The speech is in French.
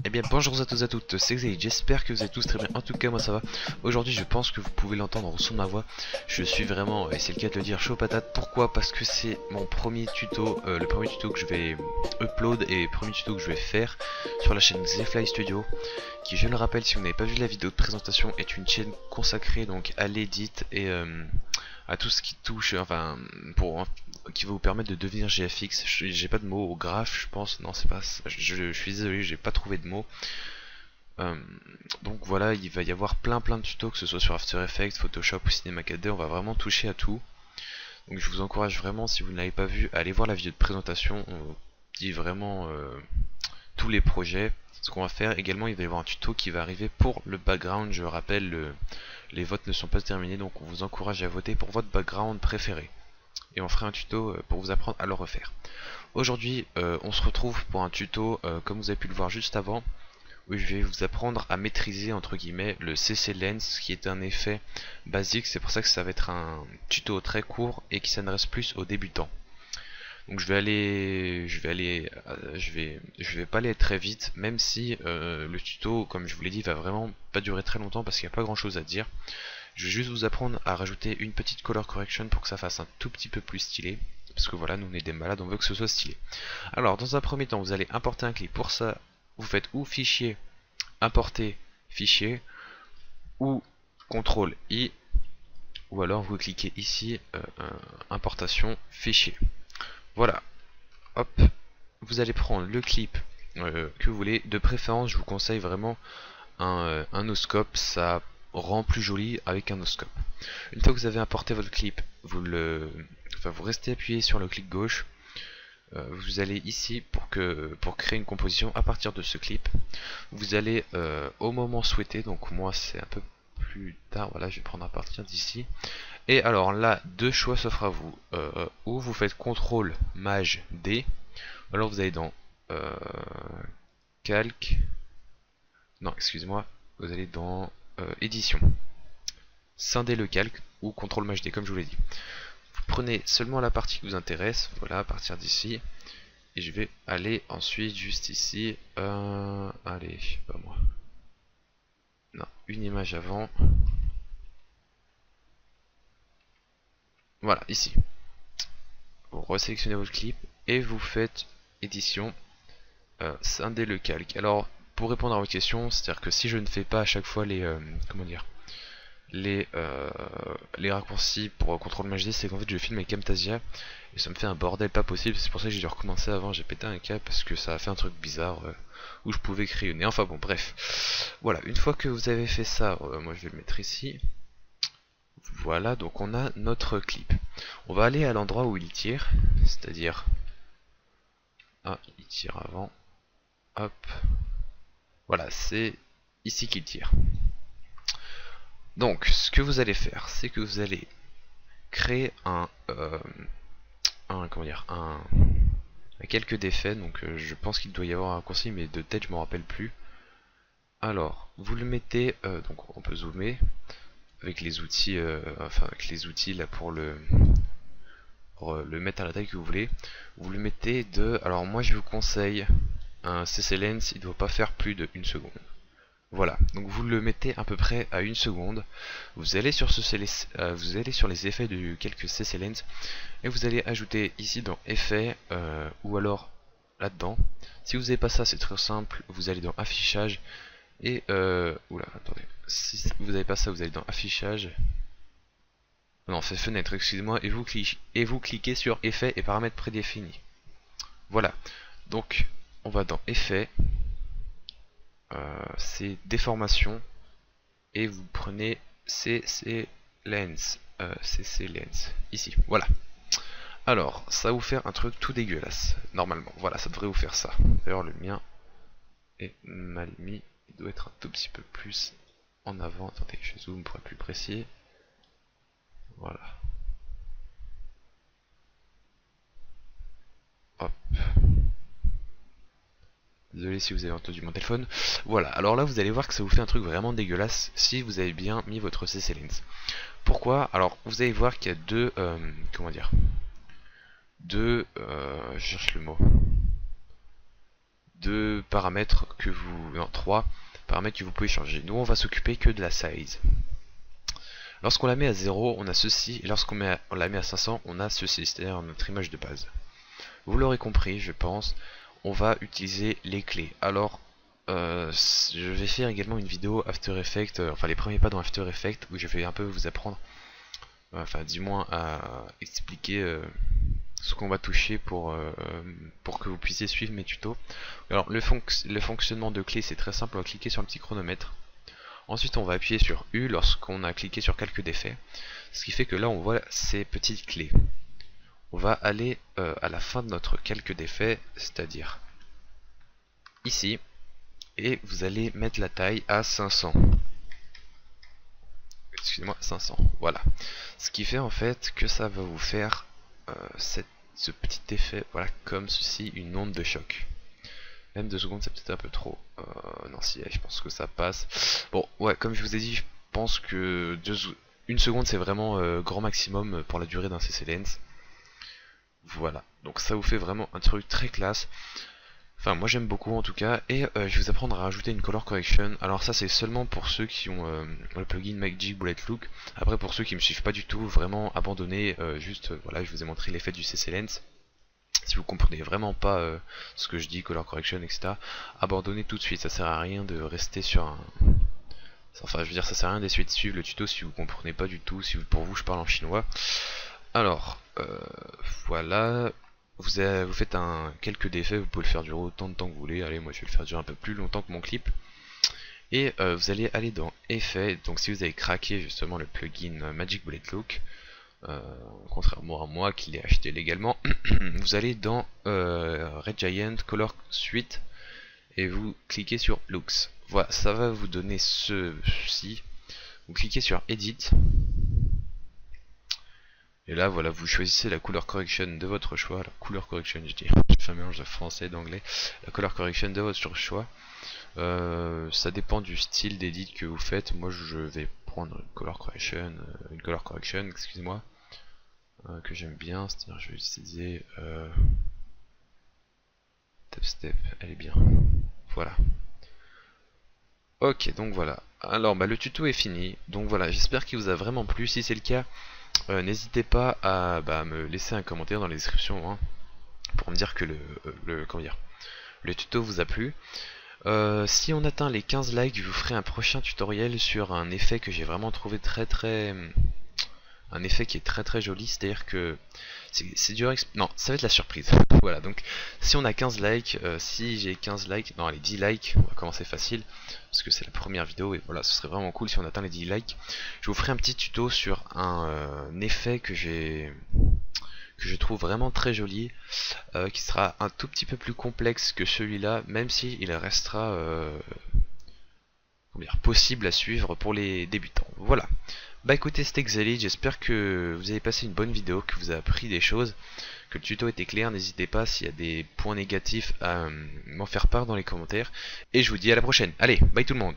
Eh bien bonjour à tous et à toutes, c'est Xaïd, j'espère que vous allez tous très bien, en tout cas moi ça va. Aujourd'hui je pense que vous pouvez l'entendre au son de ma voix, je suis vraiment, et c'est le cas de le dire, chaud patate. Pourquoi? Parce que c'est mon premier tuto, le premier tuto que je vais upload et le premier tuto que je vais faire sur la chaîne Zefly Studio, qui, je le rappelle, si vous n'avez pas vu la vidéo de présentation, est une chaîne consacrée donc à l'édit et à tout ce qui touche, enfin, qui va vous permettre de devenir GFX. J'ai pas de mots au graphe, je pense. Non, c'est pas ça. Je suis désolé, j'ai pas trouvé de mots. Donc voilà, il va y avoir plein de tutos, que ce soit sur After Effects, Photoshop ou Cinema 4D. On va vraiment toucher à tout. Donc je vous encourage vraiment, si vous ne l'avez pas vu, à aller voir la vidéo de présentation. On dit vraiment tous les projets, ce qu'on va faire. Également, il va y avoir un tuto qui va arriver pour le background. Je rappelle, les votes ne sont pas terminés, donc on vous encourage à voter pour votre background préféré. Et on fera un tuto pour vous apprendre à le refaire. Aujourd'hui, on se retrouve pour un tuto, comme vous avez pu le voir juste avant, où je vais vous apprendre à maîtriser, entre guillemets, le CC Lens, qui est un effet basique. C'est pour ça que ça va être un tuto très court et qui s'adresse plus aux débutants. Donc je vais pas aller très vite, même si le tuto, comme je vous l'ai dit, va vraiment pas durer très longtemps parce qu'il n'y a pas grand chose à dire. Je vais juste vous apprendre à rajouter une petite color correction pour que ça fasse un tout petit peu plus stylé. Parce que voilà, nous on est des malades, on veut que ce soit stylé. Alors dans un premier temps, vous allez importer un clip. Pour ça, vous faites ou fichier, importer fichier, ou CTRL I, ou alors vous cliquez ici, importation fichier. Voilà, hop, vous allez prendre le clip que vous voulez. De préférence, je vous conseille vraiment un no-scope, ça rend plus joli avec un no-scope. Une fois que vous avez importé votre clip, vous restez appuyé sur le clic gauche. Vous allez ici pour créer une composition à partir de ce clip. Vous allez au moment souhaité, donc moi c'est un peu plus tard, voilà, je vais prendre à partir d'ici. Et alors là, deux choix s'offrent à vous. Ou vous faites CTRL Maj D, alors vous allez dans calque, non excusez-moi, vous allez dans édition, scinder le calque, ou CTRL Maj D comme je vous l'ai dit. Vous prenez seulement la partie qui vous intéresse, voilà, à partir d'ici, et je vais aller ensuite juste ici, allez, je sais pas moi, non, une image avant, voilà, ici. Vous resélectionnez votre clip et vous faites édition, scinder le calque. Alors pour répondre à votre question, c'est-à-dire que si je ne fais pas à chaque fois les les raccourcis pour CTRL Maj D, c'est qu'en fait je filme avec Camtasia et ça me fait un bordel pas possible. C'est pour ça que j'ai dû recommencer avant, j'ai pété un câble parce que ça a fait un truc bizarre où je pouvais créer une. Enfin bon, bref, voilà, une fois que vous avez fait ça, moi je vais le mettre ici. Voilà, donc on a notre clip. On va aller à l'endroit où il tire, c'est-à-dire, ah, il tire avant, hop, voilà, c'est ici qu'il tire. Donc ce que vous allez faire, c'est que vous allez créer quelques défaits. Donc je pense qu'il doit y avoir un raccourci, mais de tête je m'en rappelle plus. Alors vous le mettez, donc on peut zoomer avec les outils, là pour le mettre à la taille que vous voulez. Vous le mettez de, alors moi je vous conseille un CC Lens, il ne doit pas faire plus de 1 seconde. Voilà, donc vous le mettez à peu près à 1 seconde. Vous allez sur vous allez sur les effets de quelques CC Lens et vous allez ajouter ici dans effets, ou alors là-dedans. Si vous n'avez pas ça, c'est très simple, vous allez dans affichage et oula, attendez. Si vous n'avez pas ça, vous allez dans affichage. Non, c'est fenêtre, excusez-moi, et vous cliquez sur effets et paramètres prédéfinis. Voilà, donc on va dans effets, c'est déformation, et vous prenez CC Lens, ici, voilà. Alors, ça va vous faire un truc tout dégueulasse, normalement, voilà, ça devrait vous faire ça. D'ailleurs, le mien est mal mis, il doit être un tout petit peu plus en avant. Attendez, je zoome pour être plus précis. Voilà. Hop. Désolé si vous avez entendu mon téléphone. Voilà, alors là vous allez voir que ça vous fait un truc vraiment dégueulasse si vous avez bien mis votre CC Lens. Pourquoi? Alors vous allez voir qu'il y a deux, comment dire, je cherche le mot, de paramètres que vous, non, 3 paramètres que vous pouvez changer. Nous on va s'occuper que de la size. Lorsqu'on la met à 0, on a ceci, et lorsqu'on la met à 500, on a ceci, c'est-à-dire notre image de base. Vous l'aurez compris, je pense, on va utiliser les clés. Alors, je vais faire également une vidéo After Effects, enfin les premiers pas dans After Effects, où je vais un peu vous apprendre, enfin du moins à expliquer ce qu'on va toucher pour que vous puissiez suivre mes tutos. Alors le fonctionnement de clés, c'est très simple, on va cliquer sur le petit chronomètre. Ensuite on va appuyer sur U lorsqu'on a cliqué sur calque d'effet, ce qui fait que là on voit ces petites clés. On va aller à la fin de notre calque d'effet, c'est-à-dire ici, et vous allez mettre la taille à 500. Excusez-moi, 500, voilà. Ce qui fait en fait que ça va vous faire ce petit effet, voilà, comme ceci, une onde de choc. Même 2 secondes c'est peut-être un peu trop. Non, si, je pense que ça passe. Bon, ouais, comme je vous ai dit, je pense que 1 seconde c'est vraiment grand maximum pour la durée d'un CC Lens. Voilà, donc ça vous fait vraiment un truc très classe. Enfin, moi j'aime beaucoup en tout cas. Et je vais vous apprendre à rajouter une color correction. Alors ça c'est seulement pour ceux qui ont le plugin Magic Bullet Look. Après pour ceux qui me suivent pas du tout, vraiment abandonnez. Juste, voilà, je vous ai montré l'effet du CC Lens. Si vous comprenez vraiment pas ce que je dis, color correction, etc., abandonnez tout de suite. Ça sert à rien de rester sur un... Enfin, je veux dire, ça sert à rien d'essayer de suivre le tuto si vous comprenez pas du tout, si pour vous je parle en chinois. Alors, voilà, vous faites quelques défaits, vous pouvez le faire durer autant de temps que vous voulez. Allez, moi je vais le faire durer un peu plus longtemps que mon clip. Et vous allez aller dans Effets, donc si vous avez craqué justement le plugin Magic Bullet Look, contrairement à moi qui l'ai acheté légalement, vous allez dans Red Giant Color Suite et vous cliquez sur Looks. Voilà, ça va vous donner ceci. Vous cliquez sur Edit. Et là, voilà, vous choisissez la color correction de votre choix. La color correction, je dis, je fais un mélange de français et d'anglais. La color correction de votre choix. Ça dépend du style d'édit que vous faites. Moi, je vais prendre une color correction, excusez-moi, que j'aime bien. C'est-à-dire, je vais utiliser Step, elle est bien. Voilà. Ok, donc voilà. Alors, bah, le tuto est fini. Donc voilà, j'espère qu'il vous a vraiment plu. Si c'est le cas, n'hésitez pas à me laisser un commentaire dans la description hein, pour me dire que le tuto vous a plu. Si on atteint les 15 likes, je vous ferai un prochain tutoriel sur un effet que j'ai vraiment trouvé un effet qui est très joli, c'est-à-dire que c'est dur non, ça va être la surprise. Voilà, donc si on a 15 likes, si j'ai 15 likes, non allez 10 likes, on va commencer facile parce que c'est la première vidéo et voilà, ce serait vraiment cool si on atteint les 10 likes. Je vous ferai un petit tuto sur un effet que je trouve vraiment très joli, qui sera un tout petit peu plus complexe que celui-là, même si il restera possible à suivre pour les débutants. Voilà. Bah écoutez, c'était Xelid, j'espère que vous avez passé une bonne vidéo, que vous avez appris des choses, que le tuto était clair. N'hésitez pas s'il y a des points négatifs à m'en faire part dans les commentaires. Et je vous dis à la prochaine. Allez, bye tout le monde.